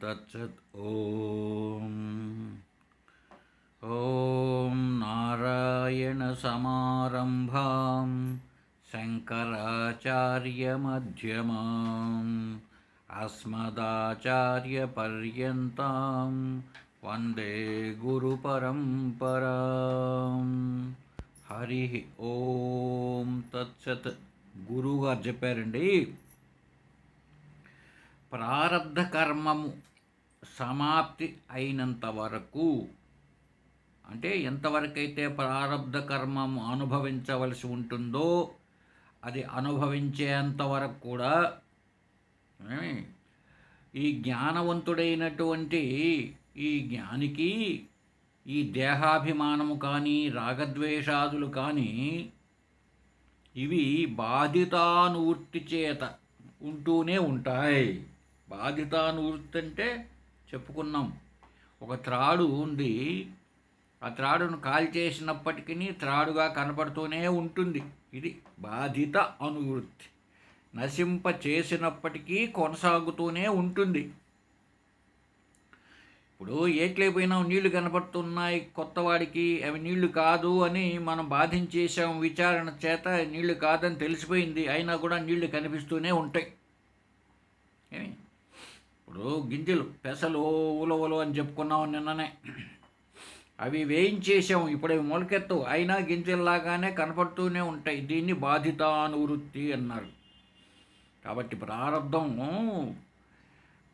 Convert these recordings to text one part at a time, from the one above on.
తత్సత్. ఓం ఓం నారాయణ సమారంభాం శంకరాచార్యమధ్యమాం అస్మదాచార్యపర్యంతాం వందే గురుపరంపరాం. హరి ఓం తత్సత్. గురువుగారు చెప్పారండి, ప్రారబ్ధ కర్మము సమాప్తి అయినంత వరకు, అంటే ఎంతవరకైతే ప్రారబ్ధ కర్మము అనుభవించవలసి ఉంటుందో అది అనుభవించేంత వరకు కూడా ఈ జ్ఞానవంతుడైనటువంటి ఈ జ్ఞానికి ఈ దేహాభిమానము కానీ రాగద్వేషాదులు కానీ ఇవి బాధితానువృత్తి చేత ఉంటూనే ఉంటాయి. బాధితానువృత్తి అంటే చెప్పుకున్నాం, ఒక త్రాడు ఉంది, ఆ త్రాడును కాల్చేసినప్పటికీ త్రాడుగా కనపడుతూనే ఉంటుంది. ఇది బాధిత అనువృత్తి. నశింప చేసినప్పటికీ కొనసాగుతూనే ఉంటుంది. ఇప్పుడు ఏట్లైపోయినా నీళ్లు కనపడుతున్నాయి కొత్తవాడికి, అవి నీళ్లు కాదు అని మనం బాధించేసాం, విచారణ చేత నీళ్లు కాదని తెలిసిపోయింది, అయినా కూడా నీళ్లు కనిపిస్తూనే ఉంటాయి. ఇప్పుడు గింజలు పెసలు ఉలవలు అని చెప్పుకున్నాం నిన్ననే, అవి వేయించేసాం, ఇప్పుడు అవి మొలకెత్తు, అయినా గింజల్లాగానే కనపడుతూనే ఉంటాయి. దీన్ని బాధితానువృత్తి అన్నారు. కాబట్టి ప్రారంధం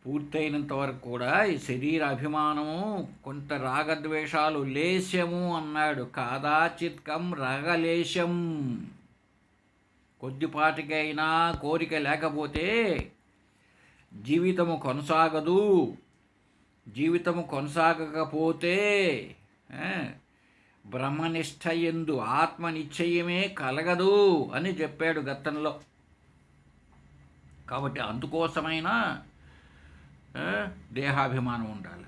పూర్తయినంత వరకు కూడా ఈ శరీర అభిమానము, కొంత రాగద్వేషాలు లేశము అన్నాడు, కాదాచిత్కం రాగలేశం. కొద్దిపాటికైనా కోరిక లేకపోతే జీవితము కొనసాగదు. జీవితము కొనసాగకపోతే బ్రహ్మనిష్ట యందు ఆత్మనిశ్చయమే కలగదు అని చెప్పాడు గతంలో. కాబట్టి అందుకోసమైనా దేహాభిమానం ఉండాలి.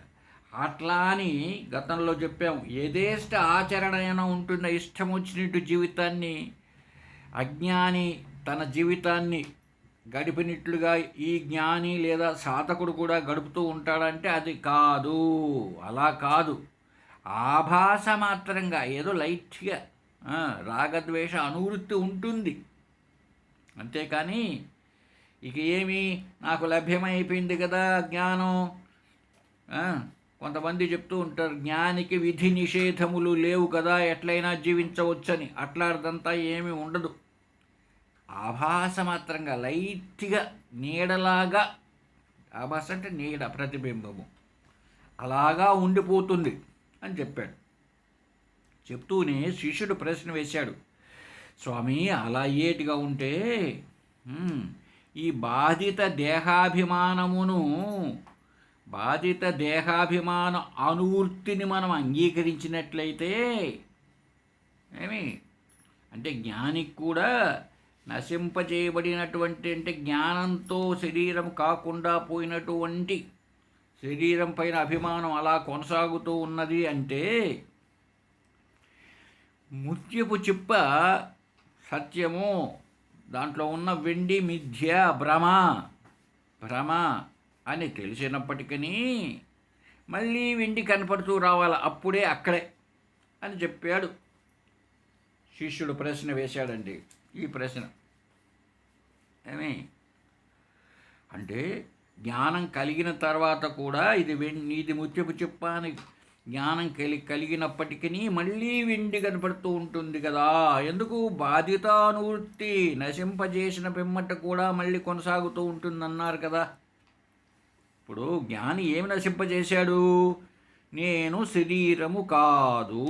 అట్లా అని గతంలో చెప్పాం, యథేష్ట ఆచరణ అయినా ఉంటున్న ఇష్టం వచ్చినట్టు జీవితాన్ని అజ్ఞాని తన జీవితాన్ని గడిపినట్లుగా ఈ జ్ఞాని లేదా సాధకుడు కూడా గడుపుతూ ఉంటాడంటే అది కాదు. అలా కాదు, ఆభాస మాత్రంగా ఏదో లైట్గా రాగద్వేష అనువృత్తి ఉంటుంది, అంతేకాని ఇక ఏమి నాకు లభ్యమైపోయింది కదా జ్ఞానం. కొంతమంది చెప్తూ ఉంటారు, జ్ఞానికి విధి నిషేధములు లేవు కదా, ఎట్లయినా జీవించవచ్చని. అట్లాంటిదంతా ఏమీ ఉండదు. ఆభాస మాత్రంగా లైట్గా నీడలాగా, ఆభాస అంటే నీడ, ప్రతిబింబము, అలాగా ఉండిపోతుంది అని చెప్పాడు. చెప్తూనే శిష్యుడు ప్రశ్న వేశాడు, స్వామి అలా ఏటిగా ఉంటే ఈ బాధిత దేహాభిమాన అనువృత్తిని మనం అంగీకరించినట్లయితే అంటే జ్ఞానికి కూడా నశింపజేయబడినటువంటి, అంటే జ్ఞానంతో శరీరం కాకుండా పోయినటువంటి శరీరం పైన అభిమానం అలా కొనసాగుతూ ఉన్నది అంటే ముత్యపు చిప్ప సత్యము, దాంట్లో ఉన్న వెండి మిథ్య, భ్రమ అని తెలిసినప్పటికీ మళ్ళీ వెండి కనపడుతూ రావాలి, అప్పుడే అక్కడే అని చెప్పాడు. శిష్యుడు ప్రశ్న వేశాడండి. ఈ ప్రశ్న అంటే జ్ఞానం కలిగిన తర్వాత కూడా ఇది ముత్యపు చిప్ప అని జ్ఞానం కలిగినప్పటికీ మళ్ళీ వెండి కనపడుతూ ఉంటుంది కదా, ఎందుకు? బాధితానువృత్తి నశింపజేసిన పిమ్మట కూడా మళ్ళీ కొనసాగుతూ ఉంటుందన్నారు కదా. ఇప్పుడు జ్ఞాని ఏమి నశింపజేశాడు? నేను శరీరము కాదు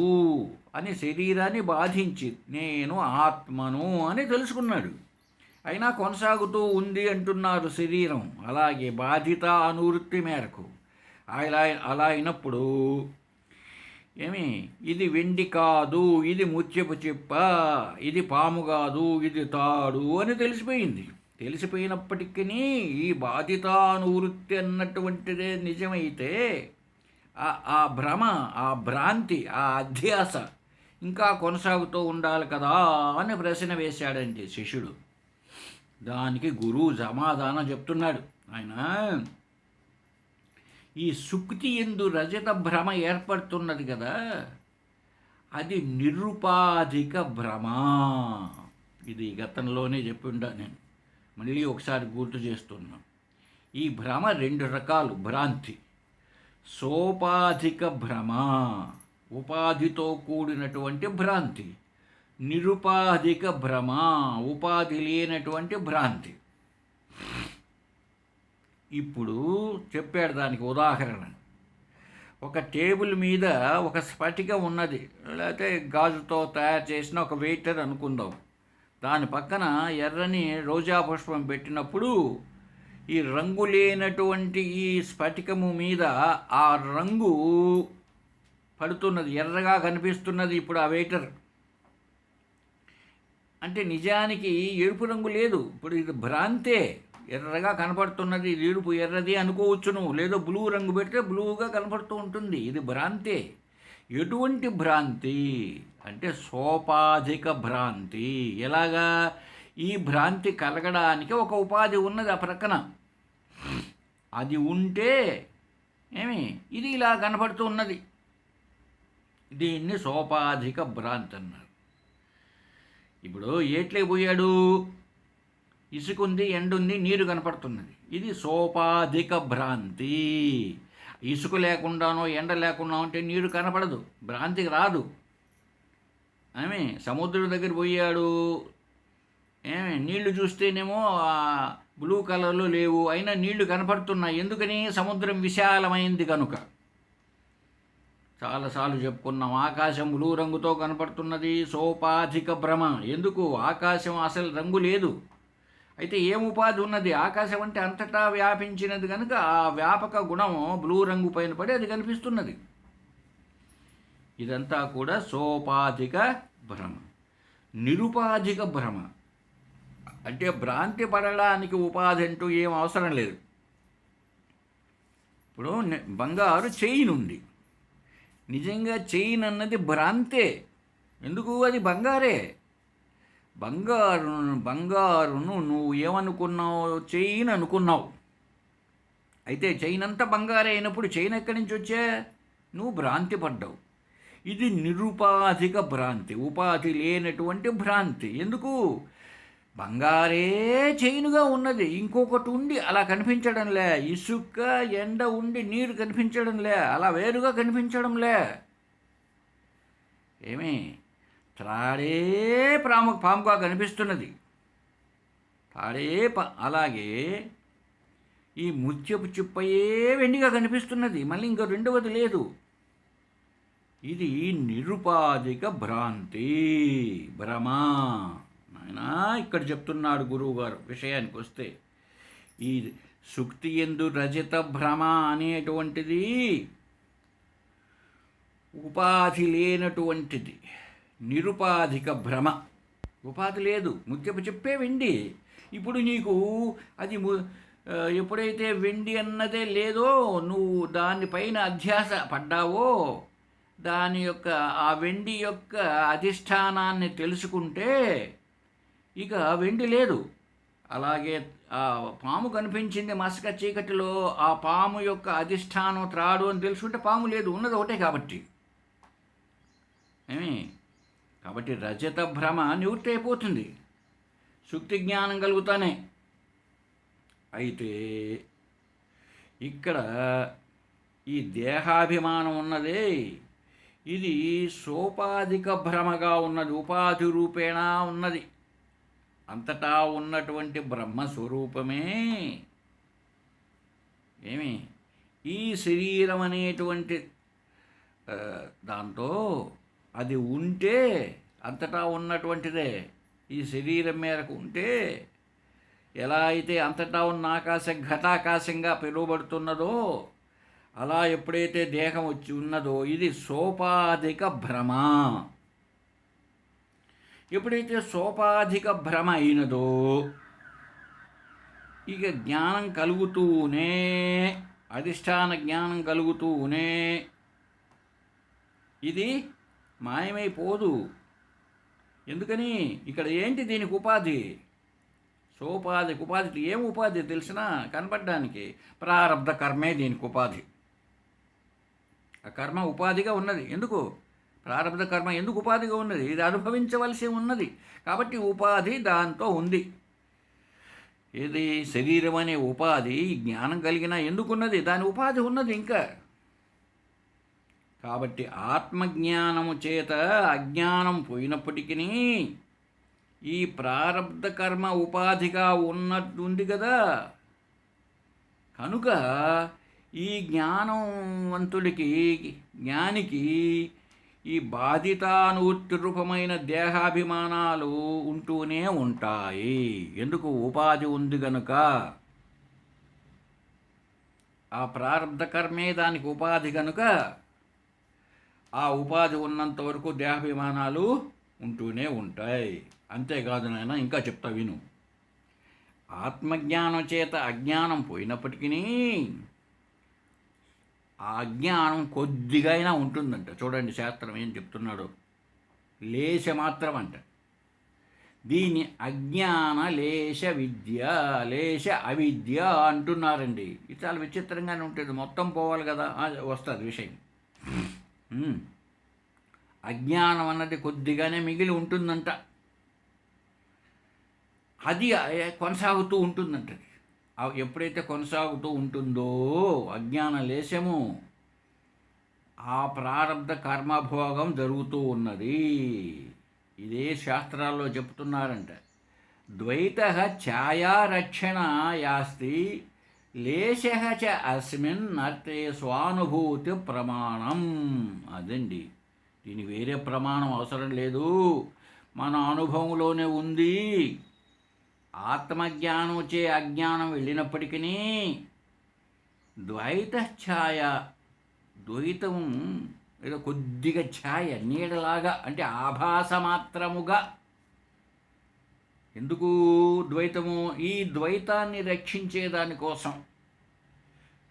అని శరీరాన్ని బాధించి నేను ఆత్మను అని తెలుసుకున్నాడు, అయినా కొనసాగుతూ ఉంది అంటున్నారు శరీరం. అలాగే బాధిత అనువృత్తి మేరకు అలా అయినప్పుడు ఇది వెండి కాదు, ఇది ముత్యపు చిప్ప, ఇది పాము కాదు, ఇది తాడు అని తెలిసిపోయినప్పటికీ ఈ బాధితానువృత్తి అన్నటువంటిదే నిజమైతే ఆ భ్రమ, ఆ భ్రాంతి, ఆ అధ్యాస ఇంకా కొనసాగుతూ ఉండాలి కదా అని ప్రశ్న వేశాడండి శిష్యుడు. దానికి గురువు సమాధానం చెప్తున్నాడు. ఆయన ఈ సుక్తి ఎందు రజత భ్రమ ఏర్పడుతున్నది కదా, అది నిరుపాధిక భ్రమ. ఇది గతంలోనే చెప్పిండా నేను, మళ్ళీ ఒకసారి గుర్తు చేస్తున్నాను. ఈ భ్రమ రెండు రకాలు: భ్రాంతి. సోపాధిక భ్రమ, ఉపాధితో కూడినటువంటి భ్రాంతి. నిరుపాధిక భ్రమ, ఉపాధి లేనటువంటి భ్రాంతి. ఇప్పుడు చెప్పాడు దానికి ఉదాహరణ. ఒక టేబుల్ మీద ఒక స్ఫటికం ఉన్నది, లేకపోతే గాజుతో తయారు చేసిన ఒక వెయిటర్ అనుకుందాం. దాని పక్కన ఎర్రని రోజా పుష్పం పెట్టినప్పుడు ఈ రంగు లేనటువంటి ఈ స్ఫటికము మీద ఆ రంగు పడుతున్నది, ఎర్రగా కనిపిస్తున్నది. ఇప్పుడు ఆ వెయిటర్ అంటే నిజానికి ఎరుపు రంగు లేదు. ఇప్పుడు ఇది భ్రాంతే, ఎర్రగా కనపడుతున్నది, ఇది ఎరుపు ఎర్రది అనుకోవచ్చును. లేదో బ్లూ రంగు పెడితే బ్లూగా కనపడుతూ ఉంటుంది. ఇది భ్రాంతే. ఎటువంటి భ్రాంతి అంటే సోపాధిక భ్రాంతి. ఎలాగా? ఈ భ్రాంతి కలగడానికి ఒక ఉపాధి ఉన్నది ఆ ప్రక్కన. అది ఉంటే ఇది ఇలా కనపడుతూ ఉన్నది. దీన్ని సోపాధిక భ్రాంతి అన్నారు. ఇప్పుడు ఏట్లేకి పోయాడు, ఇసుకుంది, ఎండుంది, నీరు కనపడుతున్నది. ఇది సోపాధిక భ్రాంతి. ఇసుక లేకుండానో ఎండ లేకుండా ఉంటే నీరు కనపడదు, భ్రాంతికి రాదు. సముద్రం దగ్గర పోయాడు, నీళ్లు చూస్తేనేమో బ్లూ కలర్లో లేవు, అయినా నీళ్లు కనపడుతున్నాయి. ఎందుకని? సముద్రం విశాలమైంది కనుక. చాలాసార్లు చెప్పుకున్నాం, ఆకాశం బ్లూ రంగుతో కనపడుతున్నది, సోపాధిక భ్రమ. ఎందుకు? ఆకాశం అసలు రంగు లేదు. అయితే ఏం ఉపాధి ఉన్నది? ఆకాశం అంటే అంతటా వ్యాపించినది కనుక ఆ వ్యాపక గుణం బ్లూ రంగు పైన పడి అది కనిపిస్తున్నది. ఇదంతా కూడా సోపాధిక భ్రమ. నిరుపాధిక భ్రమ అంటే భ్రాంతి పడడానికి ఉపాధి అంటూ ఏం అవసరం లేదు. ఇప్పుడు బంగారు చైన్ ఉంది, నిజంగా చైన్ అన్నది భ్రాంతే. ఎందుకు? అది బంగారే. బంగారును నువ్వు ఏమనుకున్నావు? చైన్ అనుకున్నావు. అయితే చైన్ అంతా బంగారే అయినప్పుడు చైన్ ఎక్కడి నుంచి వచ్చా? నువ్వు భ్రాంతి పడ్డావు. ఇది నిరుపాధిక భ్రాంతి, ఉపాధి లేనటువంటి భ్రాంతి. ఎందుకు? బంగారే చైనుగా ఉన్నది, ఇంకొకటి ఉండి అలా కనిపించడంలే. ఇసుక ఎండ ఉండి నీరు కనిపించడంలే, అలా వేరుగా కనిపించడంలే. త్రాడే పాముగా కనిపిస్తున్నది. అలాగే ఈ ముత్యపు చిప్పయే వెండిగా కనిపిస్తున్నది, మళ్ళీ ఇంకో రెండవది లేదు. ఇది నిరుపాధిక భ్రాంతి, భ్రమ. నాయనా ఇక్కడ చెప్తున్నాడు గురువుగారు. విషయానికి వస్తే ఈ సుక్తి యందు రజత భ్రమ అనేటువంటిది ఉపాధి లేనటువంటిది, నిరుపాధిక భ్రమ. ఉపాధి లేదు, ముత్యపు చెప్పే వెండి. ఇప్పుడు నీకు అది ఎప్పుడైతే వెండి అన్నదే లేదో, నువ్వు దానిపైన అధ్యాస పడ్డావో, దాని యొక్క ఆ వెండి యొక్క అధిష్టానాన్ని తెలుసుకుంటే ఇక వెండి లేదు. అలాగే ఆ పాము కనిపించింది మసక చీకటిలో, ఆ పాము యొక్క అధిష్టానం త్రాడు అని తెలుసుకుంటే పాము లేదు, ఉన్నది ఒకటే. కాబట్టి రజత భ్రమ నివృత్తి అయిపోతుంది, సుక్తి జ్ఞానం కలుగుతానే. అయితే ఇక్కడ ఈ దేహాభిమానం ఉన్నదే, ఇది సోపాధిక భ్రమగా ఉన్నది, ఉపాధి రూపేణ ఉన్నది. అంతటా ఉన్నటువంటి బ్రహ్మస్వరూపమే ఈ శరీరం అనేటువంటి దాంతో అది ఉంటే, అంతటా ఉన్నటువంటిదే ఈ శరీరం మేరకు ఉంటే, ఎలా అయితే అంతటా ఉన్న ఆకాశం ఘటాకాశంగా పిలువబడుతున్నదో, అలా ఎప్పుడైతే దేహం వచ్చి ఉన్నదో ఇది సోపాధిక భ్రమ. ఎప్పుడైతే సోపాధిక భ్రమ అయినదో, ఇక జ్ఞానం కలుగుతూనే, అధిష్టాన జ్ఞానం కలుగుతూనే ఇది మాయమైపోదు. ఎందుకని? ఇక్కడ ఏంటి దీనికి ఉపాధి? సోపాధికి ఉపాధి ఏం ఉపాధి తెలిసినా కనపడడానికి ప్రారబ్ధ కర్మే దీనికి ఉపాధి. ఆ కర్మ ఉపాధిగా ఉన్నది. ఎందుకు? ప్రారంభ కర్మ ఎందుకు ఉపాధిగా ఉన్నది? ఇది అనుభవించవలసి ఉన్నది. కాబట్టి ఉపాధి దాంతో ఉంది. ఏది శరీరం అనే ఉపాధి జ్ఞానం కలిగిన ఎందుకున్నది? దాని ఉపాధి ఉన్నది ఇంకా. కాబట్టి ఆత్మజ్ఞానము చేత అజ్ఞానం పోయినప్పటికీ ఈ ప్రారబ్ధ కర్మ ఉపాధిగా ఉన్నట్టుంది కదా. కనుక ఈ జ్ఞానవంతుడికి, జ్ఞానికి ఈ బాధితానువృత్తి రూపమైన దేహాభిమానాలు ఉంటూనే ఉంటాయి. ఎందుకు? ఉపాధి ఉంది గనుక. ఆ ప్రారబ్ధ కర్మే దానికి ఉపాధి కనుక ఆ ఉపాధి ఉన్నంత వరకు దేహాభిమానాలు ఉంటూనే ఉంటాయి. అంతేకాదు నాయన, ఇంకా చెప్తా విను. ఆత్మజ్ఞానం చేత అజ్ఞానం పోయినప్పటికీ ఆ అజ్ఞానం కొద్దిగా అయినా ఉంటుందంట. చూడండి శాస్త్రం ఏం చెప్తున్నాడు. లేశ మాత్రం అంట. దీన్ని అజ్ఞాన లేశ విద్య, లేశ అవిద్య అంటున్నారండి. ఇది చాలా విచిత్రంగానే ఉంటుంది. మొత్తం పోవాలి కదా, వస్తుంది విషయం. అజ్ఞానం అన్నది కొద్దిగానే మిగిలి ఉంటుందంట. అది కొనసాగుతూ ఉంటుందంట. ఎప్పుడైతే కొనసాగుతూ ఉంటుందో అజ్ఞాన లేశము, ఆ ప్రారబ్ధ కర్మభోగం జరుగుతూ ఉన్నది. ఇదే శాస్త్రాల్లో చెప్తున్నారంట. ద్వైత ఛాయారక్షణ యాస్తి లేశ చ అస్మిన్ అర్థే స్వానుభూతి ప్రమాణం. అదండి, దీనికి వేరే ప్రమాణం అవసరం లేదు, మన అనుభవంలోనే ఉంది. ఆత్మజ్ఞానం చే అజ్ఞానం వెళ్ళినప్పటికీ ద్వైత ఛాయ, ద్వైతం ఏదో కొద్దిగా ఛాయ, నీడలాగా, అంటే ఆభాస మాత్రముగా. ఎందుకు ద్వైతము? ఈ ద్వైతాన్ని రక్షించేదానికోసం.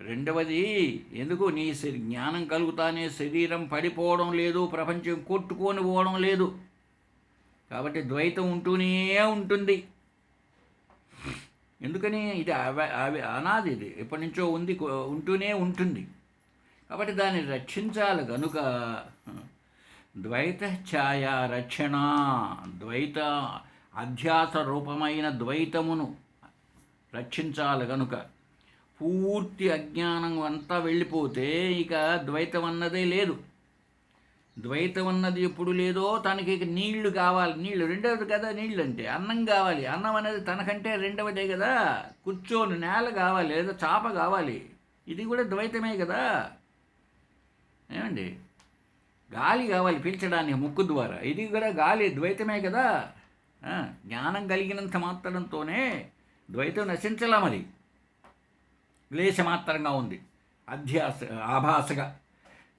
రెండవది, ఎందుకు? నీ జ్ఞానం కలుగుతానే శరీరం పడిపోవడం లేదు, ప్రపంచం కొట్టుకొని పోవడం లేదు. కాబట్టి ద్వైతం ఉంటూనే ఉంటుంది. ఎందుకని? ఇది అనాది, ఇది ఎప్పటి నుంచో ఉంది, ఉంటూనే ఉంటుంది. కాబట్టి దాన్ని రక్షించాలి గనుక ద్వైత ఛాయ రక్షణ, ద్వైత అధ్యాస రూపమైన ద్వైతమును రక్షించాలి గనుక పూర్తి అజ్ఞానం అంతా వెళ్ళిపోతే ఇక ద్వైతం అన్నదే లేదు. ద్వైతం అన్నది ఎప్పుడు లేదో తనకి ఇక నీళ్లు కావాలి. నీళ్లు రెండవది కదా. నీళ్ళు అంటే అన్నం కావాలి. అన్నం అనేది తనకంటే రెండవదే కదా. కూర్చొని నేల కావాలి, లేదా చాప కావాలి. ఇది కూడా ద్వైతమే కదా. ఏమండి? గాలి కావాలి పీల్చడానికి ముక్కు ద్వారా, ఇది కూడా గాలి ద్వైతమే కదా. జ్ఞానం కలిగినంత మాత్రంతోనే ద్వైతం నశించలా. మరి లేశమాత్రంగా ఉంది, అధ్యాస, ఆభాసగా.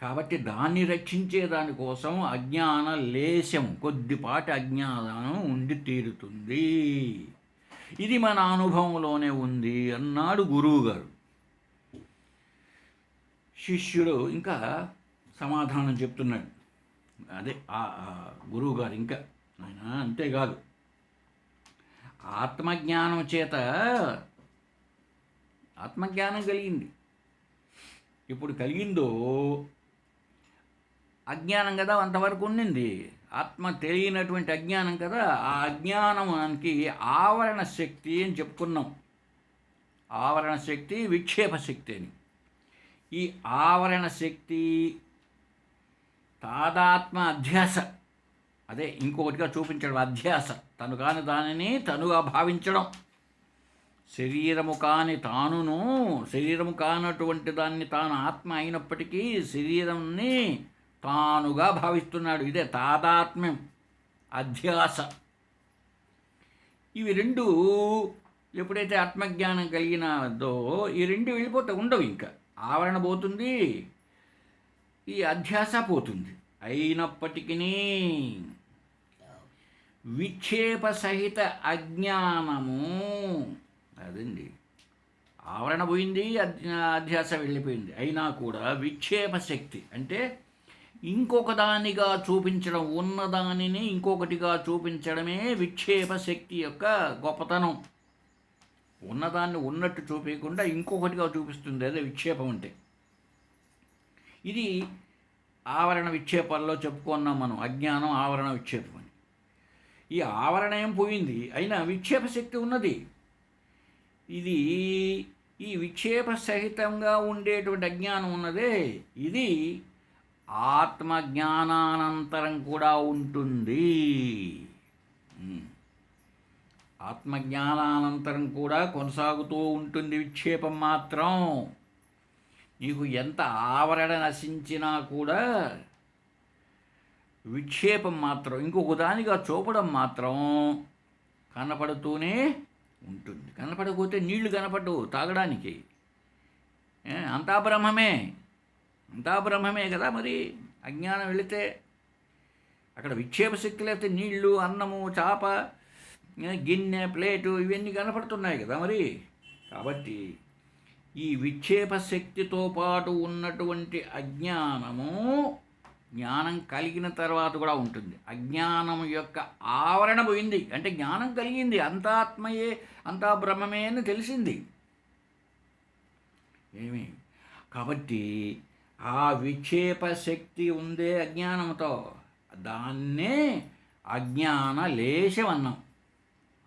కాబట్టి దాన్ని రక్షించే దానికోసం అజ్ఞాన లేశం, కొద్దిపాటి అజ్ఞానం ఉండి తీరుతుంది. ఇది మన అనుభవంలోనే ఉంది అన్నాడు గురువుగారు. శిష్యుడు ఇంకా సమాధానం చెప్తున్నాడు. అదే గురువుగారు ఇంకా ఆయన అంతేకాదు, ఆత్మజ్ఞానం చేత ఆత్మజ్ఞానం కలిగింది. ఇప్పుడు కలిగిందో అజ్ఞానం కదా, అంతవరకు ఉండింది. ఆత్మ తెలియనటువంటి అజ్ఞానం కదా. ఆ అజ్ఞానానికి ఆవరణ శక్తి అని చెప్పుకున్నాం. ఆవరణ శక్తి, విక్షేప శక్తి అని. ఈ ఆవరణ శక్తి తాదాత్మ అధ్యాస, అదే ఇంకొకటిగా చూపించడం. అధ్యాస, తను కాని దానిని తనుగా భావించడం. శరీరము కాని తానును, శరీరము కానటువంటి దాన్ని తాను ఆత్మ అయినప్పటికీ శరీరాన్ని తానుగా భావిస్తున్నాడు. ఇదే తాదాత్మ్యం, అధ్యాస. ఇవి రెండు ఎప్పుడైతే ఆత్మజ్ఞానం కలిగినదో ఈ రెండు వెళ్ళిపోతే ఉండవు. ఇంకా ఆవరణ పోతుంది, ఈ అధ్యాస పోతుంది. అయినప్పటికీ విక్షేప సహిత అజ్ఞానము, అదండి, ఆవరణ పోయింది, అధ్యాస వెళ్ళిపోయింది. అయినా కూడా విక్షేప శక్తి అంటే ఇంకొక దానిగా చూపించడం, ఉన్నదానిని ఇంకొకటిగా చూపించడమే విక్షేప శక్తి యొక్క గొప్పతనం. ఉన్నదాన్ని ఉన్నట్టు చూపించకుండా ఇంకొకటిగా చూపిస్తుంది, అదే విక్షేపం అంటే. ఇది ఆవరణ విక్షేపాల్లో చెప్పుకున్నాం మనం, అజ్ఞానం ఆవరణ విక్షేపం అని. ఈ ఆవరణ ఏం పోయింది, అయినా విక్షేప శక్తి ఉన్నది. ఇది ఈ విక్షేప సహితంగా ఉండేటువంటి అజ్ఞానం ఉన్నదే, ఇది ఆత్మజ్ఞానానంతరం కూడా ఉంటుంది. ఆత్మజ్ఞానానంతరం కూడా కొనసాగుతూ ఉంటుంది విక్షేపం మాత్రం. నీకు ఎంత ఆవరణ నశించినా కూడా విక్షేపం మాత్రం ఇంకొక దానిగా చూపడం మాత్రం కనపడుతూనే ఉంటుంది. కనపడకపోతే నీళ్లు కనపడవు తాగడానికి. అంతా బ్రహ్మమే, అంతా బ్రహ్మమే కదా. మరి అజ్ఞానం వెళితే అక్కడ విక్షేప శక్తి లేకపోతే నీళ్లు, అన్నము, చాప, గిన్నె, ప్లేటు ఇవన్నీ కనపడుతున్నాయి కదా మరి. కాబట్టి ఈ విక్షేప శక్తితో పాటు ఉన్నటువంటి అజ్ఞానము జ్ఞానం కలిగిన తర్వాత కూడా ఉంటుంది. అజ్ఞానం యొక్క ఆవరణ పోయింది అంటే జ్ఞానం కలిగింది, అంతా ఆత్మయే, అంతా బ్రహ్మమే అని తెలిసింది. కాబట్టి ఆ విక్షేప శక్తి ఉందే అజ్ఞానంతో, దాన్నే అజ్ఞాన లేశం అన్నాం.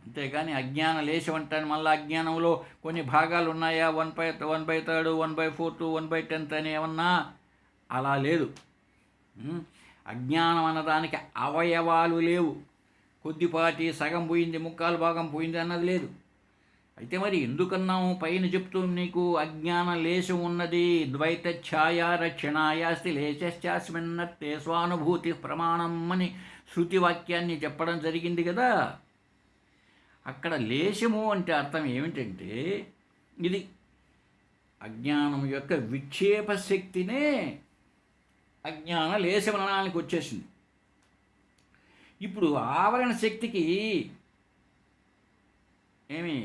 అంతేగాని అజ్ఞాన లేశం అంటాను మళ్ళీ అజ్ఞానంలో కొన్ని భాగాలు ఉన్నాయా, 1/3, 1/4, 1/10 అని ఏమన్నా, అలా లేదు. అజ్ఞానం అన్నదానికి అవయవాలు లేవు. కొద్దిపాటి సగం పోయింది, ముక్కాలు భాగం పోయింది అన్నది లేదు. అయితే మరి ఎందుకన్నాము, పైన చెప్తూ నీకు అజ్ఞాన లేశం ఉన్నది. ద్వైత ఛాయా రక్షణాయాస్తి లేశశ్చాస్మిన్నత్తే స్వానుభూతి ప్రమాణం అని శృతి వాక్యాన్ని చెప్పడం జరిగింది కదా. అక్కడ లేశము అంటే అర్థం ఏమిటంటే ఇది అజ్ఞానం యొక్క విక్షేప శక్తినే అజ్ఞాన లేశమనడానికి వచ్చేసింది. ఇప్పుడు ఆవరణ శక్తికి ఏమి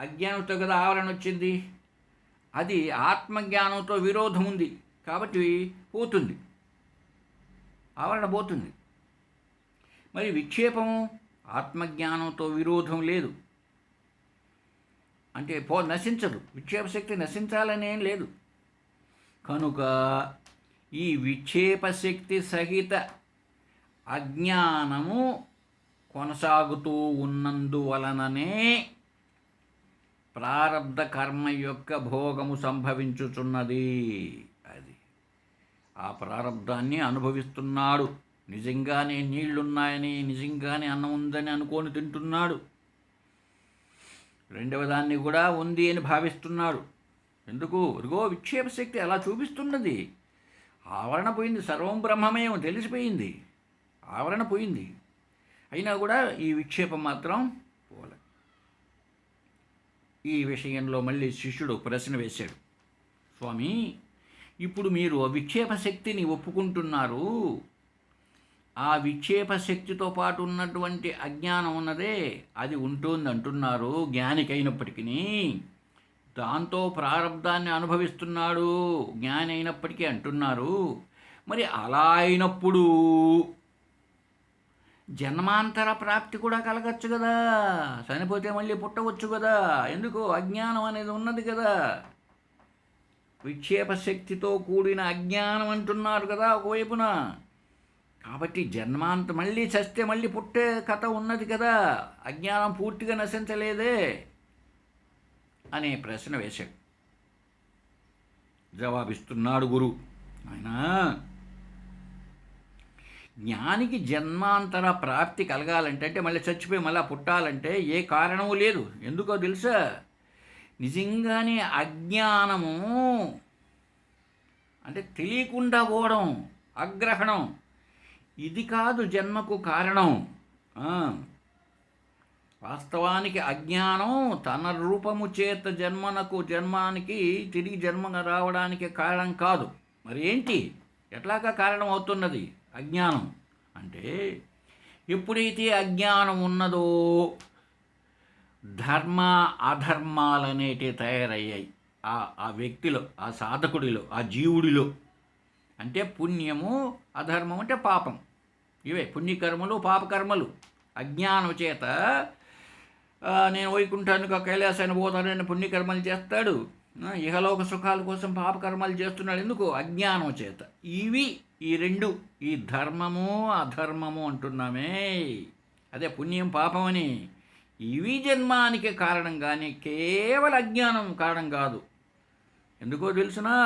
అజ్ఞానంతో కదా ఆవరణ వచ్చింది, అది ఆత్మజ్ఞానంతో విరోధం ఉంది కాబట్టి పోతుంది, ఆవరణ పోతుంది. మరి విక్షేపము ఆత్మజ్ఞానంతో విరోధం లేదు అంటే నశించదు, విక్షేప శక్తి నశించాలనేం లేదు. కనుక ఈ విక్షేప శక్తి సహిత అజ్ఞానము కొనసాగుతూ ఉన్నందువలననే ప్రారబ్ధ కర్మ యొక్క భోగము సంభవించుచున్నది. అది ఆ ప్రారబ్ధాన్ని అనుభవిస్తున్నాడు. నిజంగానే నీళ్లున్నాయని, నిజంగానే అన్నం ఉందని అనుకొని తింటున్నాడు. రెండవ దాన్ని కూడా ఉంది అని భావిస్తున్నాడు. ఎందుకు? ఇదిగో విక్షేప శక్తి అలా చూపిస్తున్నది. ఆవరణ పోయింది, సర్వం బ్రహ్మమయం తెలిసిపోయింది, ఆవరణ పోయింది. అయినా కూడా ఈ విక్షేపం మాత్రం పోలే. ఈ విషయంలో మళ్ళీ శిష్యుడు ప్రశ్న వేశాడు, స్వామి ఇప్పుడు మీరు విక్షేప శక్తిని ఒప్పుకుంటున్నారు, ఆ విక్షేప శక్తితో పాటు ఉన్నటువంటి అజ్ఞానం ఉన్నదే అది ఉంటుంది అంటున్నారు జ్ఞానికైనప్పటికీ, దాంతో ప్రారబ్ధాన్ని అనుభవిస్తున్నాడు జ్ఞాని అయినప్పటికీ అంటున్నారు. మరి అలా అయినప్పుడు జన్మాంతర ప్రాప్తి కూడా కలగచ్చు కదా, చనిపోతే మళ్ళీ పుట్టవచ్చు కదా. ఎందుకు? అజ్ఞానం అనేది ఉన్నది కదా, విక్షేప శక్తితో కూడిన అజ్ఞానం అంటున్నారు కదా ఒకవైపున. కాబట్టి మళ్ళీ చస్తే మళ్ళీ పుట్టే కథ ఉన్నది కదా, అజ్ఞానం పూర్తిగా నశించలేదే అనే ప్రశ్న వేశాడు. జవాబిస్తున్నాడు గురువు, ఆయన జ్ఞానికి జన్మాంతర ప్రాప్తి కలగాలంటే అంటే మళ్ళీ చచ్చిపోయి మళ్ళీ పుట్టాలంటే ఏ కారణము లేదు. ఎందుకో తెలుసా? నిజంగానే అజ్ఞానము అంటే తెలియకుండా పోవడం, అగ్రహణం, ఇది కాదు జన్మకు కారణం. వాస్తవానికి అజ్ఞానం తన రూపము చేత జన్మానికి తిరిగి జన్మ రావడానికి కారణం కాదు. మరి ఏంటి? ఎట్లాగా కారణం అవుతున్నది అజ్ఞానం అంటే, ఎప్పుడైతే అజ్ఞానం ఉన్నదో ధర్మ అధర్మాలనేటివి తయారయ్యాయి ఆ వ్యక్తిలో, ఆ సాధకుడిలో, ఆ జీవుడిలో. అంటే పుణ్యము, అధర్మం అంటే పాపం. ఇవే పుణ్యకర్మలు, పాపకర్మలు. అజ్ఞానం చేత నేను వైకుంఠానికి కైలాసాన్ని పోతానని పుణ్యకర్మలు చేస్తాడు, ఇహలోక సుఖాల కోసం పాపకర్మలు చేస్తున్నాడు. ఎందుకు? అజ్ఞానం చేత. ఇవి ఈ రెండు, ఈ ధర్మము అధర్మము అంటున్నామే, అదే పుణ్యం పాపం అని, ఇవి జన్మానికి కారణం కానీ కేవలం అజ్ఞానం కారణం కాదు. ఎందుకో తెలుసునా?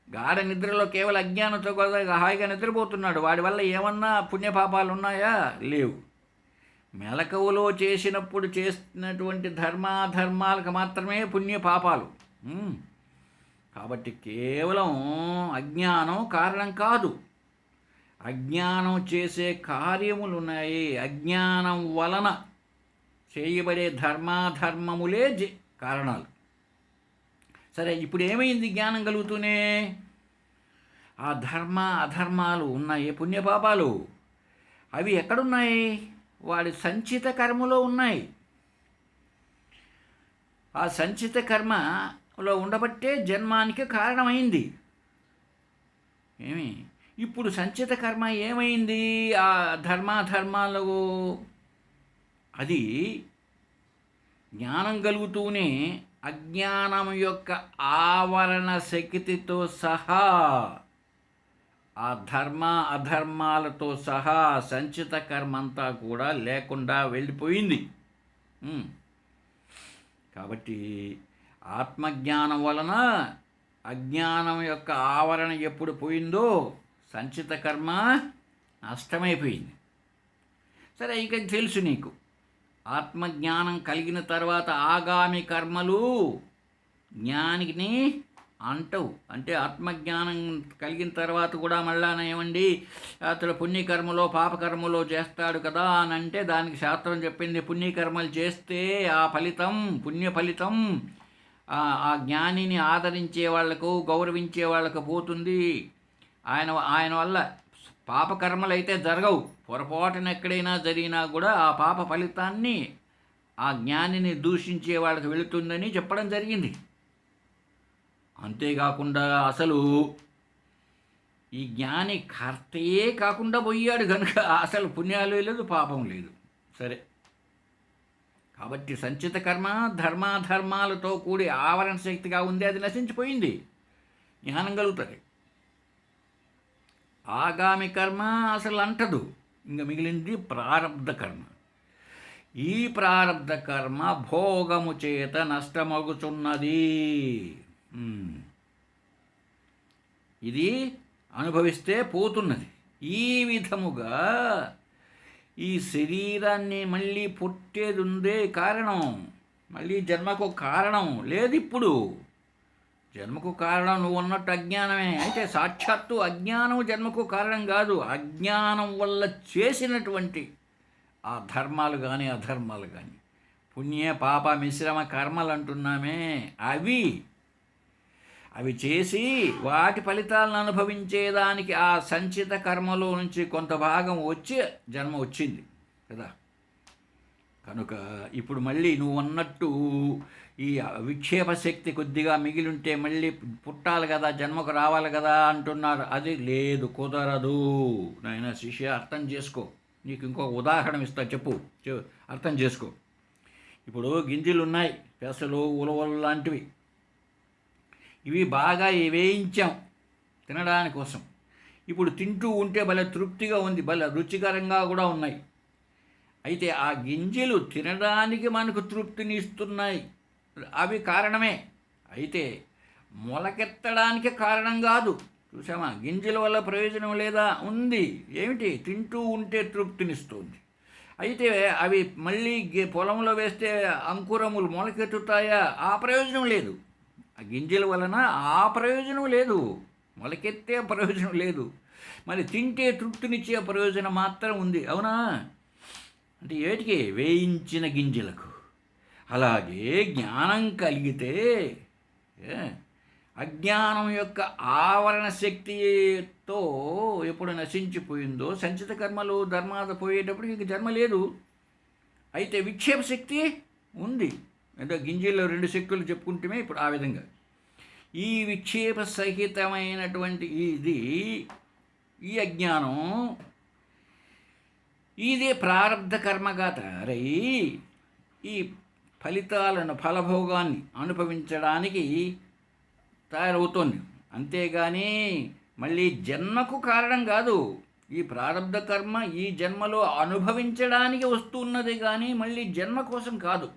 గాఢ నిద్రలో కేవలం అజ్ఞానంతో కదా హాయిగా నిద్రపోతున్నాడు. వాడి వల్ల ఏమన్నా పుణ్యపాపాలు ఉన్నాయా? లేవు. మెలకువలో చేసినప్పుడు చేసినటువంటి ధర్మాధర్మాలకు మాత్రమే పుణ్యపాపాలు. కాబట్టి కేవలం అజ్ఞానం కారణం కాదు. అజ్ఞానం చేసే కార్యములు ఉన్నాయి. అజ్ఞానం వలన చేయబడే ధర్మాధర్మములే కారణాలు. సరే, ఇప్పుడు ఏమైంది? జ్ఞానం కలుగుతూనే ఆ ధర్మ అధర్మాలు ఉన్నాయి, పుణ్యపాపాలు. అవి ఎక్కడున్నాయి? వాడి సంచిత కర్మలో ఉన్నాయి. ఆ సంచిత కర్మలో ఉండబట్టే జన్మానికి కారణమైంది. ఇప్పుడు సంచిత కర్మ ఏమైంది? ఆ ధర్మాధర్మాలు అది జ్ఞానం కలుగుతూనే అజ్ఞానం యొక్క ఆవరణ శక్తితో సహా, ఆ ధర్మ అధర్మాలతో సహా సంచిత కర్మంతా కూడా లేకుండా వెళ్ళిపోయింది. కాబట్టి ఆత్మజ్ఞానం వలన అజ్ఞానం యొక్క ఆవరణ ఎప్పుడు పోయిందో సంచిత కర్మ నష్టమైపోయింది. సరే, ఇక తెలుసు నీకు, ఆత్మజ్ఞానం కలిగిన తర్వాత ఆగామి కర్మలు జ్ఞానికి అంటవు. అంటే ఆత్మజ్ఞానం కలిగిన తర్వాత కూడా మళ్ళా ఏమండి అతడు పుణ్యకర్మలో పాపకర్మలో చేస్తాడు కదా అని అంటే దానికి శాస్త్రం చెప్పింది, పుణ్యకర్మలు చేస్తే ఆ ఫలితం, పుణ్య ఫలితం ఆ జ్ఞానిని ఆదరించే వాళ్లకు, గౌరవించే వాళ్ళకు పోతుంది. ఆయన వల్ల పాపకర్మలు అయితే జరగవు. పొరపాటున ఎక్కడైనా జరిగినా కూడా ఆ పాప ఫలితాన్ని ఆ జ్ఞానిని దూషించే వాళ్ళకి వెళుతుందని చెప్పడం జరిగింది. అంతేకాకుండా అసలు ఈ జ్ఞాని కర్తయే కాకుండా పోయాడు కనుక అసలు పుణ్యాలు లేదు, పాపం లేదు. సరే, కాబట్టి సంచిత కర్మ ధర్మాధర్మాలతో కూడి ఆవరణ శక్తిగా ఉంది, అది నశించిపోయింది, జ్ఞానం కలుగుతుంది. ఆగామి కర్మ అసలు అంటదు, ఇంకా మిగిలింది ప్రారబ్ధ కర్మ. ఈ ప్రారబ్ధ కర్మ భోగము చేత నష్టమగుచున్నది. ఇది అనుభవిస్తే పోతున్నది. ఈ విధముగా ఈ శరీరాన్ని మళ్ళీ పుట్టేది ఉందే కారణం, మళ్ళీ జన్మకు కారణం లేదు. ఇప్పుడు జన్మకు కారణం నువ్వు ఉన్నట్టు అజ్ఞానమే. అయితే సాక్షాత్తు అజ్ఞానం జన్మకు కారణం కాదు. అజ్ఞానం వల్ల చేసినటువంటి ఆ ధర్మాలు కానీ అధర్మాలు కానీ, పుణ్య పాప మిశ్రమ కర్మలు అంటున్నామే, అవి చేసి వాటి ఫలితాలను అనుభవించేదానికి ఆ సంచిత కర్మలో నుంచి కొంత భాగం వచ్చి జన్మ వచ్చింది కదా. కనుక ఇప్పుడు మళ్ళీ నువ్వు అన్నట్టు ఈ విక్షేప శక్తి కొద్దిగా మిగిలి ఉంటే మళ్ళీ పుట్టాలి కదా, జన్మకు రావాలి కదా అంటున్నారు. అది లేదు, కుదరదు. నాయన శిష్య, అర్థం చేసుకో. నీకు ఇంకొక ఉదాహరణ ఇస్తా, చెప్పు, అర్థం చేసుకో. ఇప్పుడు గింజలు ఉన్నాయి, పెసలు, ఉలవలు లాంటివి. ఇవి బాగా వేయించాం తినడానికి కోసం. ఇప్పుడు తింటూ ఉంటే భలే తృప్తిగా ఉంది, భలే రుచికరంగా కూడా ఉన్నాయి. అయితే ఆ గింజలు తినడానికి మనకు తృప్తిని ఇస్తున్నాయి, అవి కారణమే. అయితే మొలకెత్తడానికి కారణం కాదు. చూసామా, గింజల వల్ల ప్రయోజనం లేదా? ఉంది. ఏమిటి? తింటూ ఉంటే తృప్తినిస్తుంది. అయితే అవి మళ్ళీ పొలంలో వేస్తే అంకురములు మొలకెత్తుతాయా? ఆ ప్రయోజనం లేదు. ఆ గింజల వలన ఆ ప్రయోజనం లేదు, మొలకెత్తే ప్రయోజనం లేదు. మరి తింటే తృప్తినిచ్చే ప్రయోజనం మాత్రం ఉంది. అవునా? అంటే ఏటికి? వేయించిన గింజలకు. అలాగే జ్ఞానం కలిగితే అజ్ఞానం యొక్క ఆవరణ శక్తితో ఎప్పుడు నశించిపోయిందో సంచిత కర్మలు ధర్మాద పోయేటప్పుడు ఇంక జన్మ లేదు. అయితే విక్షేప శక్తి ఉంది. అంటే గింజల్లో 2 శక్తులు చెప్పుకుంటేమే ఇప్పుడు ఆ విధంగా ఈ విక్షేప సహితమైనటువంటి ఈ అజ్ఞానం ఇదే ప్రారబ్ధ కర్మగా తయారై ఈ ఫలితాలను, ఫలభోగాన్ని అనుభవించడానికి తయారవుతోంది. అంతేగాని మళ్ళీ జన్మకు కారణం కాదు. ఈ ప్రారబ్ధ కర్మ ఈ జన్మలో అనుభవించడానికి వస్తున్నది కానీ మళ్ళీ జన్మ కోసం కాదు.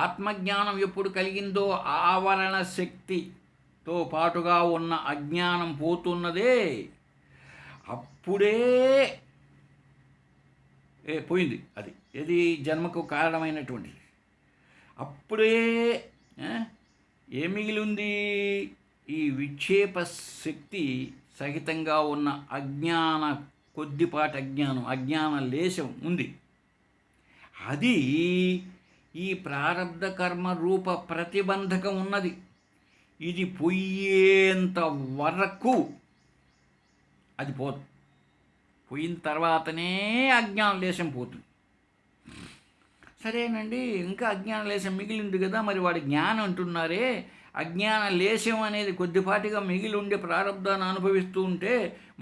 ఆత్మజ్ఞానం ఎప్పుడు కలిగిందో ఆవరణ శక్తితో పాటుగా ఉన్న అజ్ఞానం పోతున్నదే, అప్పుడే పోయింది. అది ఏది జన్మకు కారణమైనటువంటిది. అప్పుడే ఏం మిగిలి ఉంది? ఈ విక్షేప శక్తి సహితంగా ఉన్న అజ్ఞాన, కొద్దిపాటి అజ్ఞాన లేశం ఉంది. అది ఈ ప్రారబ్ధ కర్మ రూప ప్రతిబంధకం ఉన్నది. ఇది పోయేంత వరకు అది పోదు. పోయిన తర్వాతనే అజ్ఞాన లేశం పోతుంది. సరేనండి, ఇంకా అజ్ఞాన లేశం మిగిలింది కదా, మరి వాడి జ్ఞానం అంటున్నారే, అజ్ఞాన లేశం అనేది కొద్దిపాటిగా మిగిలి ఉండే ప్రారంధాన్ని అనుభవిస్తూ ఉంటే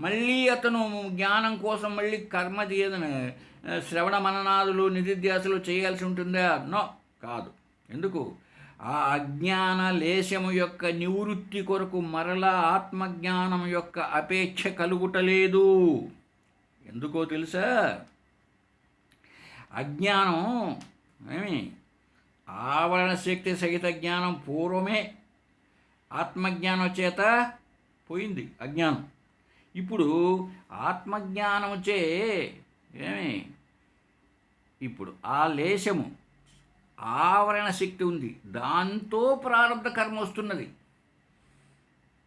మళ్ళీ అతను జ్ఞానం కోసం మళ్ళీ కర్మ ఏదైనా శ్రవణ మననాదులు నిధిధ్యాసలు చేయాల్సి ఉంటుందా? నో, కాదు. ఎందుకు? ఆ అజ్ఞాన లేశము యొక్క నివృత్తి కొరకు మరలా ఆత్మజ్ఞానం యొక్క అపేక్ష కలుగుటలేదు. ఎందుకో తెలుసా? అజ్ఞానం ఆవరణ శక్తి సహిత జ్ఞానం పూర్వమే ఆత్మజ్ఞానం చేత పోయింది అజ్ఞానం. ఇప్పుడు ఆత్మజ్ఞానముచే ఇప్పుడు ఆ లేశము ఆవరణ శక్తి ఉంది, దాంతో ప్రారబ్ధ కర్మ వస్తున్నది.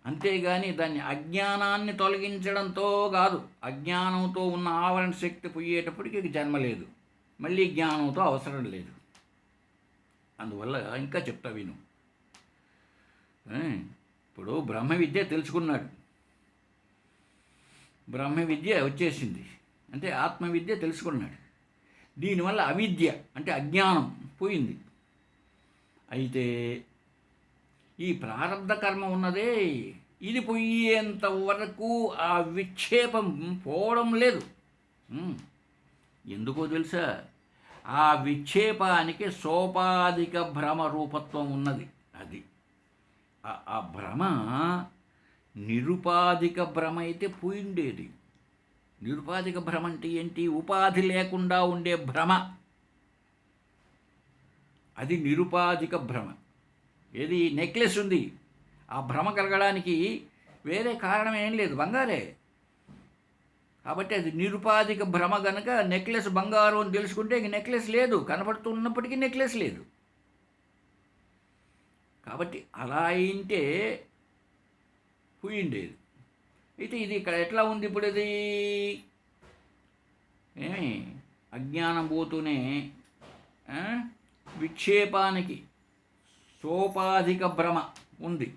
అంతేగాని దాన్ని అజ్ఞానాన్ని తొలగించడంతో కాదు. అజ్ఞానంతో ఉన్న ఆవరణ శక్తి పోయేటప్పటికి జన్మ లేదు, మళ్ళీ జ్ఞానంతో అవసరం లేదు. అందువల్ల ఇంకా చెప్తా విను. ఇప్పుడు బ్రహ్మ విద్య తెలుసుకున్నాడు, బ్రహ్మ విద్య వచ్చేసింది అంటే ఆత్మవిద్య తెలుసుకున్నాడు. దీనివల్ల అవిద్య అంటే అజ్ఞానం పోయింది. అయితే ఈ ప్రారబ్ధ కర్మ ఉన్నదే, ఇది పోయేంత వరకు ఆ విక్షేపం పోవడం లేదు. ఎందుకో తెలుసా? ఆ విక్షేపానికి సోపాధిక భ్రమ రూపత్వం ఉన్నది. అది ఆ భ్రమ నిరుపాధిక భ్రమ అయితే పోయిండేది. నిరుపాధిక భ్రమ అంటే ఏంటి? ఉపాధి లేకుండా ఉండే భ్రమ, అది నిరుపాధిక భ్రమ. ఏది? నెక్లెస్ ఉంది, ఆ భ్రమ కలగడానికి వేరే కారణం ఏం లేదు, బంగారే. కాబట్టి అది నిరుపాధిక భ్రమ కనుక నెక్లెస్ బంగారు అని తెలుసుకుంటే ఇంక నెక్లెస్ లేదు, కనపడుతున్నప్పటికీ నెక్లెస్ లేదు. కాబట్టి అలా అయింటే పోయిండేది. అయితే ఇది ఇక్కడ ఎట్లా ఉంది? ఇప్పుడు ఇది అజ్ఞానం పోతూనే విక్షేపానికి సోపాధిక భ్రమ ఉంది.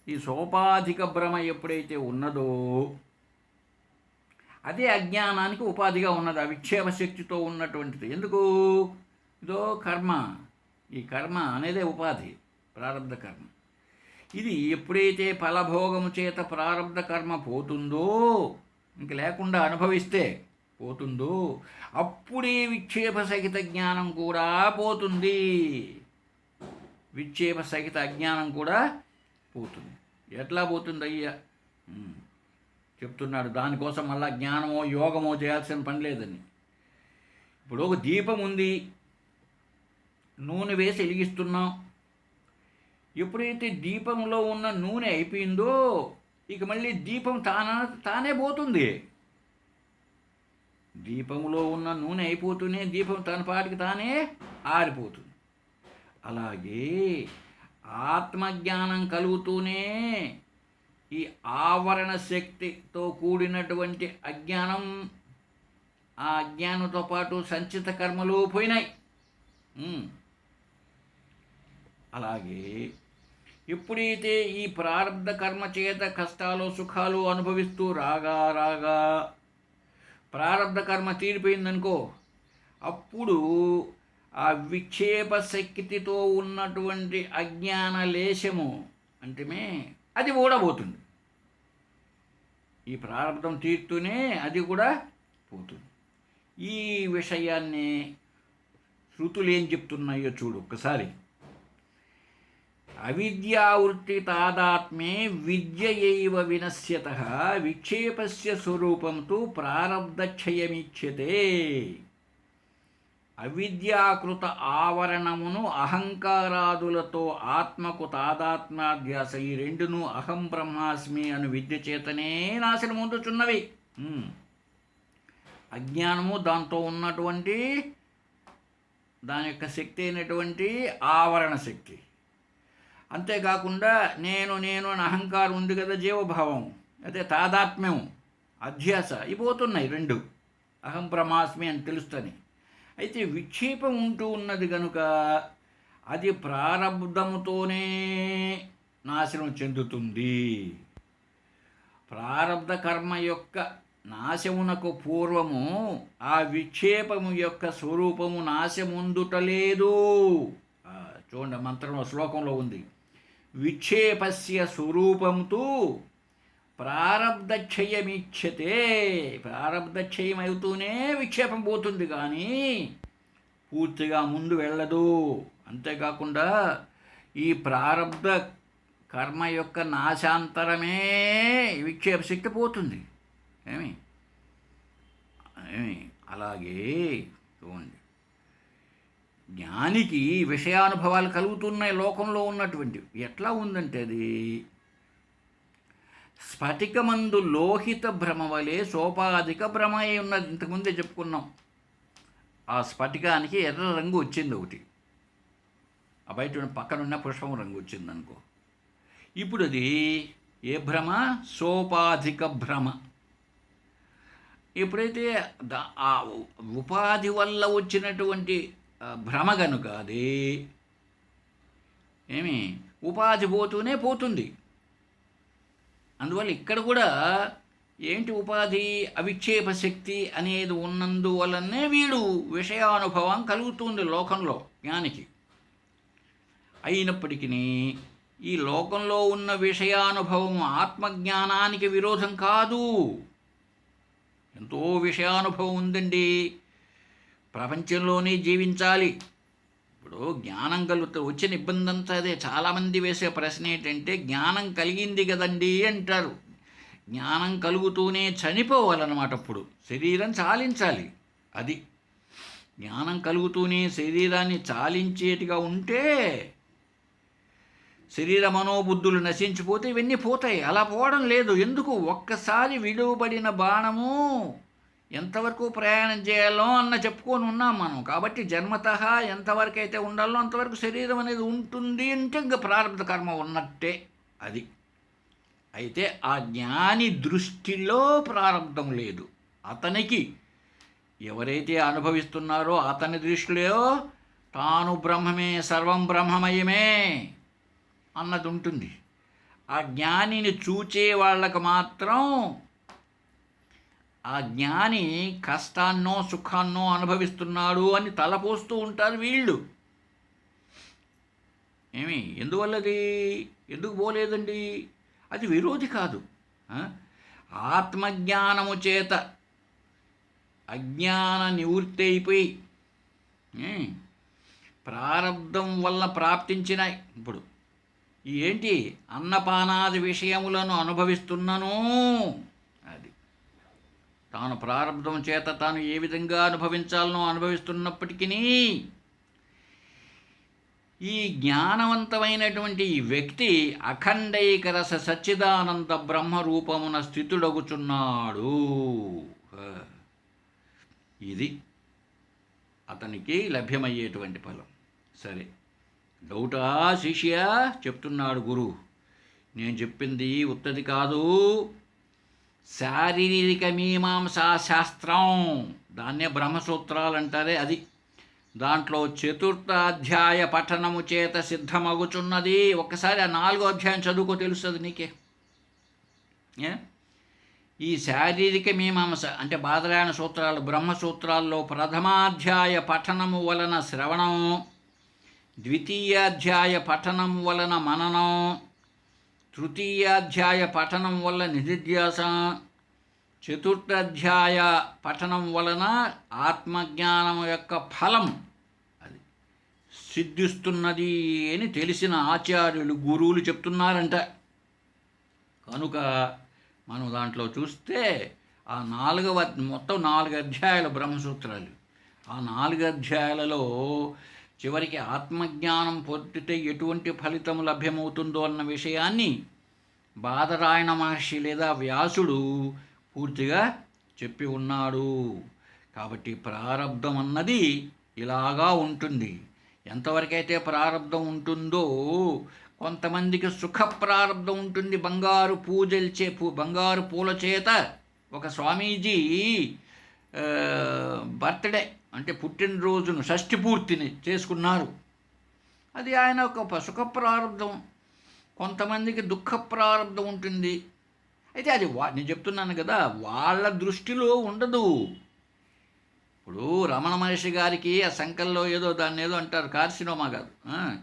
ఈ సోపాధిక భ్రమ ఎప్పుడైతే ఉన్నదో అదే అజ్ఞానానికి ఉపాధిగా ఉన్నది, ఆ విక్షేప శక్తితో ఉన్నటువంటిది. ఎందుకు? ఇదో కర్మ, ఈ కర్మ అనేదే ఉపాధి, ప్రారబ్ధ కర్మ. ఇది ఎప్పుడైతే ఫలభోగము చేత ప్రారబ్ధ కర్మ పోతుందో, ఇంక లేకుండా అనుభవిస్తే పోతుందో, అప్పుడే విక్షేప సహిత జ్ఞానం కూడా పోతుంది. విక్షేప సహిత అజ్ఞానం కూడా పోతుంది. ఎట్లా పోతుంది అయ్యా? చెప్తున్నాడు. దానికోసం మళ్ళా జ్ఞానమో యోగమో చేయాల్సిన పని లేదని. ఇప్పుడు ఒక దీపం ఉంది, నూనె వేసి వెలిగిస్తున్నాం. ఎప్పుడైతే దీపంలో ఉన్న నూనె అయిపోయిందో ఇక మళ్ళీ దీపం తానే పోతుంది. దీపంలో ఉన్న నూనె అయిపోతూనే దీపం తన పాటికి తానే ఆరిపోతుంది. అలాగే ఆత్మజ్ఞానం కలుగుతూనే ఈ ఆవరణ శక్తితో కూడినటువంటి అజ్ఞానం, ఆ అజ్ఞానంతో పాటు సంచిత కర్మలు పోయినాయి. అలాగే ఎప్పుడైతే ఈ ప్రారబ్ధ కర్మ చేత కష్టాలు సుఖాలు అనుభవిస్తూ రాగా ప్రారబ్ధ కర్మ తీరిపోయిందనుకో, అప్పుడు ఆ విక్షేప శక్తితో ఉన్నటువంటి అజ్ఞాన లేశము అంటే అది కూడా పోతుంది. ఈ ప్రారబ్ధం తీరుతూనే అది కూడా పోతుంది. ఈ విషయాన్ని శృతులు ఏం చెప్తున్నాయో చూడు ఒక్కసారి. అవిద్యావృత్తి తాదాత్మ్యే విద్యయైవ వినశ్యతః విక్షేపస్య స్వరూపంతో ప్రారబ్ధక్షయమిచ్యతే. అవిద్యాకృత ఆవరణమును అహంకారాదులతో ఆత్మకు తాదాత్మ్యాధ్యాస ఈ రెండును అహం బ్రహ్మాస్మి అను విద్య చేతనే నాశనం పొందుచున్నవి. అజ్ఞానము దాంతో ఉన్నటువంటి దాని యొక్క శక్తి అయినటువంటి ఆవరణ శక్తి. అంతేకాకుండా నేను నేను అని అహంకారం ఉంది కదా, జీవభావం, అదే తాదాత్మ్యం, అధ్యాస ఇపోతున్నాయి రెండు, అహం బ్రహ్మాస్మి అని తెలుస్తని. అయితే విక్షేపం ఉంటూ ఉన్నది కనుక అది ప్రారబ్ధముతోనే నాశనం చెందుతుంది. ప్రారబ్ధ కర్మ యొక్క నాశమునకు పూర్వము ఆ విక్షేపము యొక్క స్వరూపము నాశముందుటలేదు. చూడండి, మంత్రంలో శ్లోకంలో ఉంది, విక్షేపస్య స్వరూపంతో ప్రారబ్ధక్షయమిచ్యతే. ప్రారబ్ధక్షయం అవుతూనే విక్షేపం పోతుంది కానీ పూర్తిగా ముందు వెళ్ళదు. అంతేకాకుండా ఈ ప్రారబ్ధ కర్మ యొక్క నాశాంతరమే విక్షేప శక్తి పోతుంది. ఏమి అలాగే చూడండి, జ్ఞానికి విషయానుభవాలు కలుగుతున్నాయి లోకంలో ఉన్నటువంటివి. ఎట్లా ఉందంటే అది స్ఫటికమందు లోహిత భ్రమ వలె సోపాధిక భ్రమ అయి ఉన్నది. ఇంతకుముందే చెప్పుకున్నాం. ఆ స్ఫటికానికి ఎర్ర రంగు వచ్చింది ఒకటి, ఆ బయట పక్కనున్న పుష్పం రంగు వచ్చింది అనుకో. ఇప్పుడు అది ఏ భ్రమ? సోపాధిక భ్రమ. ఎప్పుడైతే ఆ ఉపాధి వల్ల వచ్చినటువంటి భ్రమ కనుక అది ఉపాధి పోతూనే పోతుంది. అందువల్ల ఇక్కడ కూడా ఏంటి ఉపాధి? అవిక్షేప శక్తి అనేది ఉన్నందువలనే వీడు విషయానుభవం కలుగుతుంది లోకంలో జ్ఞానికి. అయినప్పటికీ ఈ లోకంలో ఉన్న విషయానుభవం ఆత్మజ్ఞానానికి విరోధం కాదు. ఎంతో విషయానుభవం ఉందండి, ప్రపంచంలోనే జీవించాలి. ఇప్పుడు జ్ఞానం కలుగుతూ వచ్చిన ఇబ్బంది అంతా అదే. చాలామంది వేసే ప్రశ్న ఏంటంటే, జ్ఞానం కలిగింది కదండి అంటారు. జ్ఞానం కలుగుతూనే చనిపోవాలన్నమాట. అప్పుడు శరీరం చాలించాలి. అది జ్ఞానం కలుగుతూనే శరీరాన్ని చాలించేటిగా ఉంటే శరీర మనోబుద్ధులు నశించిపోతే ఇవన్నీ పోతాయి. అలా పోవడం లేదు. ఎందుకు? ఒక్కసారి విలువబడిన బాణము ఎంతవరకు ప్రయాణం చేయాలో అన్న చెప్పుకొని ఉన్నాం మనం. కాబట్టి జన్మతః ఎంతవరకు అయితే ఉండాలో అంతవరకు శరీరం అనేది ఉంటుంది అంటే ఇంకా ప్రారంభ కర్మ ఉన్నట్టే అది. అయితే ఆ జ్ఞాని దృష్టిలో ప్రారంధం లేదు. అతనికి ఎవరైతే అనుభవిస్తున్నారో అతని దృష్టిలో తాను బ్రహ్మమే, సర్వం బ్రహ్మమయమే అన్నది ఉంటుంది. ఆ జ్ఞానిని చూచే వాళ్ళకు మాత్రం ఆ జ్ఞాని కష్టాన్నో సుఖాన్నో అనుభవిస్తున్నాడు అని తలపోస్తూ ఉంటారు వీళ్ళు. ఎందువల్లది? ఎందుకు పోలేదండి? అది విరోధి కాదు. ఆత్మజ్ఞానము చేత అజ్ఞాన నివృత్తి అయిపోయి ప్రారబ్ధం వల్ల ప్రాప్తించినాయి. ఇప్పుడు ఏంటి? అన్నపానాది విషయములను అనుభవిస్తున్నాను. అది తాను ప్రారబ్ధం చేత తాను ఏ విధంగా అనుభవించాలనో అనుభవిస్తున్నప్పటికీ ఈ జ్ఞానవంతమైనటువంటి ఈ వ్యక్తి అఖండైకరస సచ్చిదానంద బ్రహ్మరూపమున స్థితుడగుచున్నాడు. ఇది అతనికి లభ్యమయ్యేటువంటి ఫలం. సరే, డౌటా శిష్య? చెప్తున్నాడు గురువు, నేను చెప్పింది ఉత్తది కాదు, శారీరక మీమాంసా శాస్త్రం, దాన్నే బ్రహ్మసూత్రాలు అంటారే అది. దాంట్లో 4వ అధ్యాయ పఠనము చేత సిద్ధమగుచున్నది. ఒక్కసారి ఆ 4వ అధ్యాయం చదువుకో, తెలుస్తుంది నీకే. ఈ శారీరక మీమాంస అంటే బాదరాయణ సూత్రాలు, బ్రహ్మసూత్రాల్లో ప్రథమాధ్యాయ పఠనము వలన శ్రవణం, ద్వితీయాధ్యాయ పఠనం వలన మననం, తృతీయాధ్యాయ పఠనం వల్ల నిధిధ్యాసం, 4వ అధ్యాయ పఠనం వలన ఆత్మజ్ఞానం యొక్క ఫలం. అది సిద్ధిస్తున్నది అని తెలిసిన ఆచార్యులు గురువులు చెప్తున్నారంట. కనుక మనం దాంట్లో చూస్తే ఆ మొత్తం 4 అధ్యాయాలు బ్రహ్మసూత్రాలు. ఆ 4 అధ్యాయాలలో చివరికి ఆత్మజ్ఞానం పొందితే ఎటువంటి ఫలితం లభ్యమవుతుందో అన్న విషయాన్ని బాదరాయణ మహర్షి లేదా వ్యాసుడు పూర్తిగా చెప్పి ఉన్నాడు. కాబట్టి ప్రారబ్ధం అన్నది ఇలాగా ఉంటుంది. ఎంతవరకైతే ప్రారబ్ధం ఉంటుందో, కొంతమందికి సుఖ ప్రారబ్ధం ఉంటుంది. బంగారు పూల చేత ఒక స్వామీజీ బర్త్డే అంటే పుట్టినరోజును షష్ఠి పూర్తిని చేసుకున్నారు. అది ఆయన ఒక సుఖ ప్రారబ్ధం. కొంతమందికి దుఃఖ ప్రారబ్ధం ఉంటుంది. అయితే అది నేను చెప్తున్నాను కదా, వాళ్ళ దృష్టిలో ఉండదు. ఇప్పుడు రమణ మహర్షి గారికి ఆ సంకల్లో దాన్ని ఏదో అంటారు, కార్సినోమా కాదు,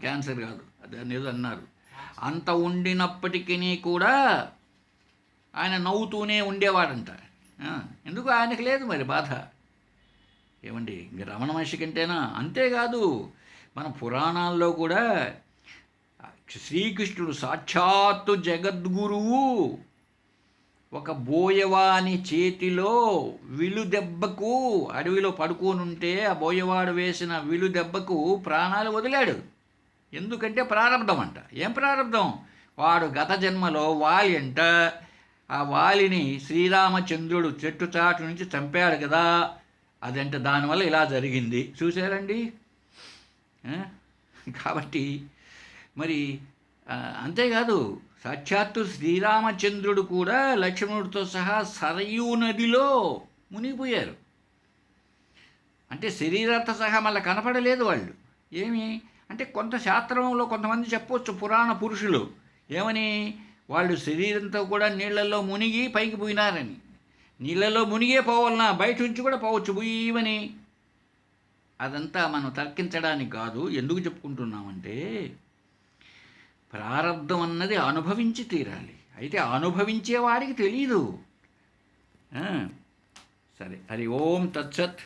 క్యాన్సర్ కాదు, దాన్ని ఏదో అన్నారు. అంత ఉండినప్పటికీ కూడా ఆయన నవ్వుతూనే ఉండేవాడంట. ఎందుకు ఆయనకు లేదు మరి బాధ. ఏమండి, ఇంక రమణ మహర్షి కంటేనా? అంతేకాదు, మన పురాణాల్లో కూడా శ్రీకృష్ణుడు సాక్షాత్తు జగద్గురువు ఒక బోయవాని చేతిలో విలుదెబ్బకు అడవిలో పడుకోనుంటే ఆ బోయవాడు వేసిన విలుదెబ్బకు ప్రాణాలు వదిలాడు. ఎందుకంటే ప్రారంధం అంట. ఏం ప్రారంధం? వాడు గత జన్మలో వాలి అంట. ఆ వాలిని శ్రీరామచంద్రుడు చెట్టు చాటు నుంచి చంపాడు కదా, అదంటే దానివల్ల ఇలా జరిగింది. చూశారండి. కాబట్టి మరి అంతేకాదు, సాక్షాత్తు శ్రీరామచంద్రుడు కూడా లక్ష్మణుడితో సహా సరయూ నదిలో మునిగిపోయారు. అంటే శరీరంతో సహా మళ్ళీ కనపడలేదు వాళ్ళు. ఏమి అంటే కొంత శాస్త్రంలో కొంతమంది చెప్పవచ్చు, పురాణ పురుషులు ఏమని, వాళ్ళు శరీరంతో కూడా నీళ్లలో మునిగి పైకి పోయినారని. నీళ్ళలో మునిగే పోవాలన్నా బయట నుంచి కూడా పోవచ్చు బుయ్యమని. అదంతా మనం తర్కించడానికి కాదు. ఎందుకు చెప్పుకుంటున్నామంటే, ప్రారబ్ధం అన్నది అనుభవించి తీరాలి. అయితే అనుభవించేవాడికి తెలీదు. సరే, హరి ఓం తత్సత్.